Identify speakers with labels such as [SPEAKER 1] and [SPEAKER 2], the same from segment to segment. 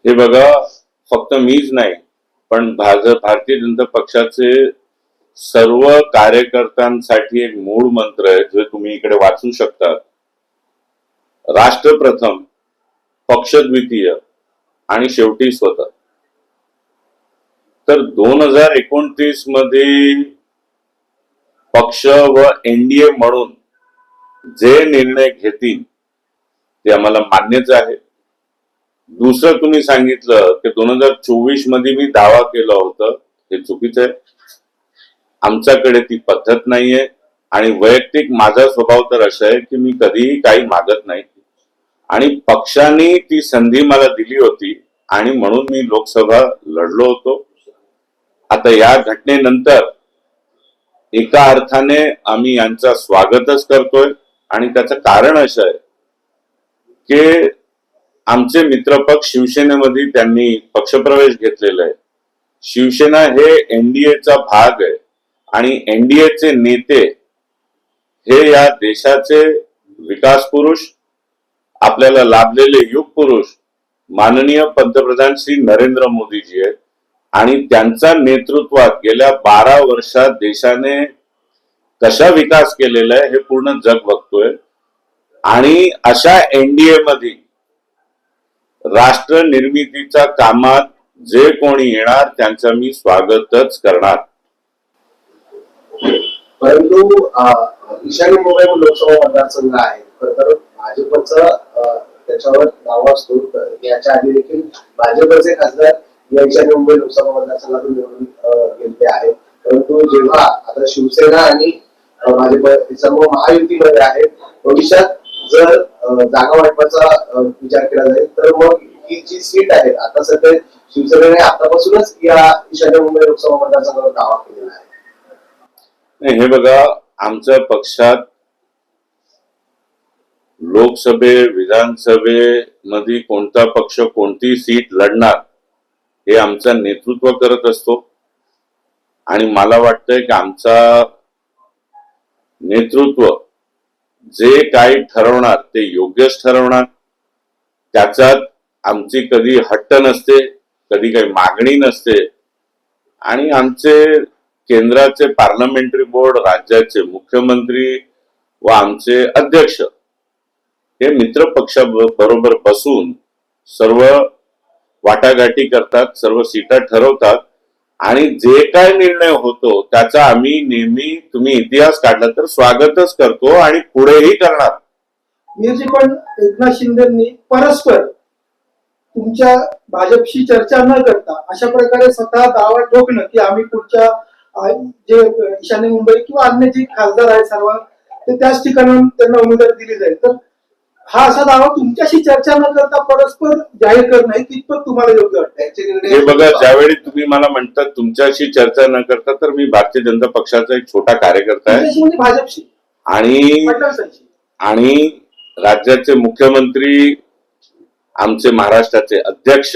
[SPEAKER 1] हे बघा, फक्त मीच नाही पण भारतीय जनता पक्षाचे सर्व कार्यकर्त्यांसाठी एक मूळ मंत्र आहे जो तुम्ही इकडे वाचू शकता. राष्ट्र प्रथम, पक्ष द्वितीय आणि शेवटी स्वतः. तर 2029 मध्ये पक्ष व एनडीए म्हणून जे निर्णय घेतील ते आम्हाला मान्यच आहे. दुसरं तुम्ही सांगितलं की 2024 मध्ये मी दावा केला होता, हे चुकीचं आहे. आमच्याकडे ती पद्धत नाहीये आणि वैयक्तिक माझा स्वभाव तर असा आहे की मी कधीही काही मागत नाही आणि पक्षाने ती संधी मला दिली होती आणि म्हणून मी लोकसभा लढलो होतो. आता या घटनेनंतर एका अर्थाने आम्ही यांचा स्वागतच करतोय आणि त्याचं कारण असं आहे की आमचे मित्रपक्ष शिवसेनेमध्ये त्यांनी पक्षप्रवेश घेतलेला आहे. शिवसेना हे एनडीएचा भाग आहे आणि एनडीएचे नेते हे या देशाचे विकास पुरुष, आपल्याला लाभलेले युग पुरुष माननीय पंतप्रधान श्री नरेंद्र मोदीजी आहेत आणि त्यांच्या नेतृत्वात गेल्या 12 वर्षात देशाने कशा विकास केलेला आहे हे पूर्ण जग बघतोय. आणि अशा एनडीए मध्ये राष्ट्र निर्मितीच्या कामात जे कोणी येणार त्यांचं मी स्वागतच करणार.
[SPEAKER 2] परंतु ईशान्य मुंबई लोकसभा मतदारसंघ आहे, तर भाजपचा त्याच्यावर दावा असतो. याच्या आधी देखील भाजपचे खासदार या ईशान्य मुंबई लोकसभा मतदारसंघातून निवडून गेले आहेत. परंतु जेव्हा आता शिवसेना आणि भाजप सर्व महायुतीमध्ये आहेत, भविष्यात जर जागा वाटपाचा विचार केला जाईल तर मग ही जी सीट आहे, आता सध्या शिवसेनेने आतापासूनच या ईशान्य मुंबई लोकसभा मतदारसंघावर दावा केलेला आहे.
[SPEAKER 1] हे बघा, आमच्या पक्षात लोकसभे विधानसभेमध्ये कोणता पक्ष कोणती सीट लढणार हे आमचं नेतृत्व करत असतो आणि मला वाटतंय की आमचा नेतृत्व जे काही ठरवणार ते योग्यच ठरवणार. त्याच्यात आमची कधी हट्ट नसते, कधी काही मागणी नसते आणि आमचे केंद्राचे पार्लमेंटरी बोर्ड, राज्याचे मुख्यमंत्री व आमचे अध्यक्ष हे मित्र पक्षाबरोबर बसून सर्व वाटाघाटी करतात, सर्व सीटा ठरवतात आणि जे काय निर्णय होतो त्याचा आम्ही नेहमी, तुम्ही इतिहास काढला तर स्वागतच करतो आणि पुढेही करणार.
[SPEAKER 3] मीरजी, पण एकनाथ शिंदेंनी परस्पर तुमच्या भाजपशी चर्चा न करता अशा प्रकारे स्वतः दावा ठोकणं की आम्ही पुढच्या जे ईशान्य मुंबई किंवा अन्य जे खासदार आहेत सर्व ते त्याच ठिकाणाहून त्यांना उमेदवारी दिली जाईल, तर हा असा दावा तुमच्याशी चर्चा न करता परस्पर जाहीर करणं कितपत तुम्हाला योग्य वाटतं?
[SPEAKER 1] हे बघा, ज्यावेळी तुम्ही मला म्हणतात तुमच्याशी चर्चा न करता, तर मी भारतीय जनता पक्षाचा एक छोटा कार्यकर्ता आहे
[SPEAKER 3] म्हणजे भाजपशी
[SPEAKER 1] आणि राज्याचे मुख्यमंत्री, आमचे महाराष्ट्राचे अध्यक्ष,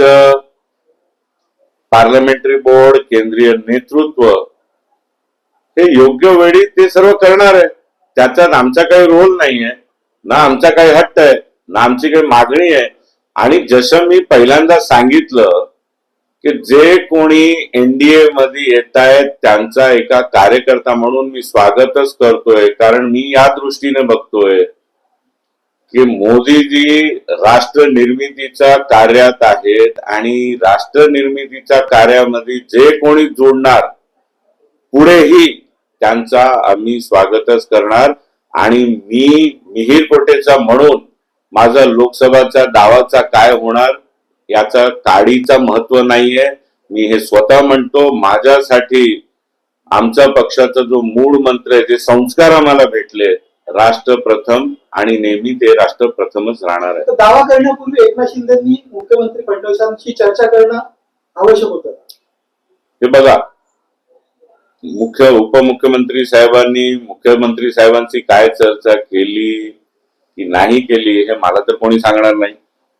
[SPEAKER 1] पार्लमेंटरी बोर्ड, केंद्रीय नेतृत्व हे योग्य वेळी ते सर्व करणार आहे. त्याच्यात आमचा काही रोल नाहीये, ना आमचा काही हट्ट आहे, ना आमची काही मागणी आहे. आणि जसं मी पहिल्यांदा सांगितलं की जे कोणी एनडीए मध्ये येत आहेत त्यांचा एका कार्यकर्ता म्हणून मी स्वागतच करतोय, कारण मी या दृष्टीने बघतोय की मोदीजी राष्ट्र निर्मितीच्या कार्यात आहेत आणि राष्ट्र निर्मितीच्या कार्यामध्ये जे कोणी जोडणार पुढेही त्यांचा आम्ही स्वागतच करणार. आणि मी मिहीर कोटेचा म्हणून माझा लोकसभाच्या दावाचा काय होणार याचा काडीचा महत्व नाहीये. मी हे स्वतः म्हणतो, माझ्यासाठी आमच्या पक्षाचा जो मूळ मंत्र आहे, जे संस्कार आम्हाला भेटले, राष्ट्र प्रथम, आणि नेहमी ते राष्ट्र प्रथमच राहणार आहे.
[SPEAKER 3] दावा करण्यापूर्वी एकनाथ शिंदेंनी मुख्यमंत्री फडणवीसांशी चर्चा करणं आवश्यक होतं.
[SPEAKER 1] हे बघा, उपमुख्यमंत्री साहेबांनी मुख्यमंत्री साहेबांची काय चर्चा केली की नाही केली हे मला तर कोणी सांगणार नाही,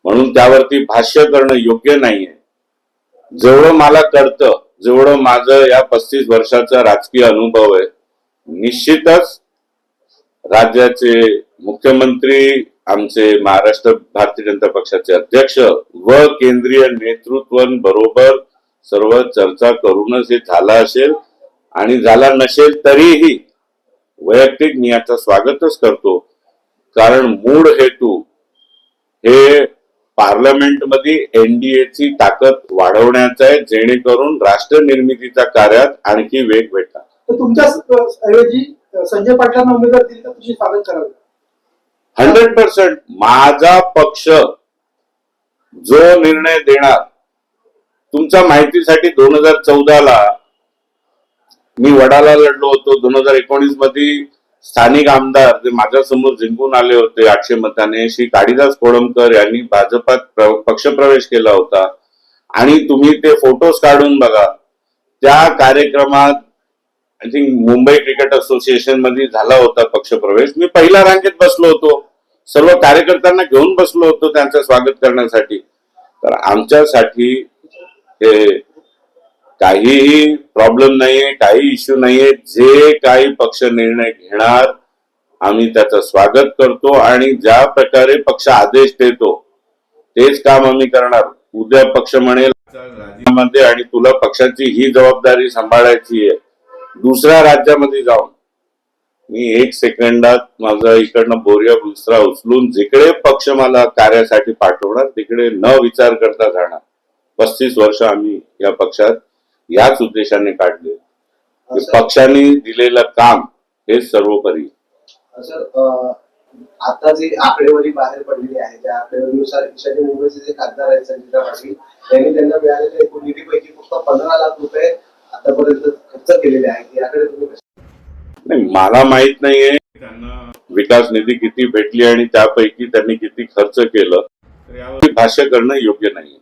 [SPEAKER 1] म्हणून त्यावरती भाष्य करणं योग्य नाहीये. जेवढं मला कळतं, जेवढं माझं या 35 वर्षाचा राजकीय अनुभव आहे, निश्चितच राज्याचे मुख्यमंत्री आमचे महाराष्ट्र भारतीय जनता पक्षाचे अध्यक्ष व केंद्रीय नेतृत्वांबरोबर सर्व चर्चा करूनच हे झाला असेल, आणि झाला नसेल तरीही वैयक्तिक मी याचं स्वागतच करतो. कारण मूळ हेतू हे पार्लमेंटमध्ये एनडीएची ताकद वाढवण्याचा आहे, जेणेकरून राष्ट्र निर्मितीच्या कार्यात आणखी वेग भेटा.
[SPEAKER 3] तर तुमच्या ऐवजी संजय पाटलांना उमेदवार दिली तर तुझी स्वागत करावी.
[SPEAKER 1] 100% माझा पक्ष जो निर्णय देणार. तुमच्या माहितीसाठी 2014ला मी वडाला लढलो होतो. 2019 मध्ये स्थानिक आमदार जे माझ्या समोर जिंकून आले होते 800 मताने, श्री काळीदास कोळंबकर यांनी भाजपात पक्षप्रवेश केला होता. आणि तुम्ही ते फोटोज काढून बघा. त्या कार्यक्रमात I think Mumbai cricket association मध्ये झाला होता पक्षप्रवेश. मी पहिल्या रांगेत बसलो होतो, सर्व कार्यकर्त्यांना घेऊन बसलो होतो त्यांचं स्वागत करण्यासाठी. तर आमच्यासाठी हे काहीही प्रॉब्लेम नाहीये, काही इश्यू नाहीये. जे काही पक्ष निर्णय घेणार आम्ही त्याचं स्वागत करतो, आणि ज्या प्रकारे पक्ष आदेश देतो तेच काम आम्ही करणार. उद्या पक्ष म्हणेल राज्यामध्ये आणि तुला पक्षाची ही जबाबदारी सांभाळायची आहे, दुसऱ्या राज्यामध्ये जाऊन मी 1 सेकंदात माझा इकडनं बोरिया बुसरा उचलून जिकडे पक्ष मला कार्यासाठी पाठवणार तिकडे न विचार करता जाणार. 35 वर्ष आम्ही या पक्षात याच उद्देशाने काढले. पक्षाने दिलेलं काम हे सर्वोपरी.
[SPEAKER 2] सर, आता जी आकडेवारी बाहेर पडलेली आहे त्या आकडेवारीनुसार ईशान्य मुंबईचे जे खासदार आहेत संजय पाटील यांनी त्यांना मिळालेल्या एकूण निधीपैकी फक्त 15 लाख रुपये आतापर्यंत खर्च केलेले आहेत. याकडे तुम्ही
[SPEAKER 1] नाही, मला माहित नाहीये त्यांना विकास निधी किती भेटली आणि त्यापैकी त्यांनी किती खर्च केलं. तर यावर भाष्य करणं योग्य नाही.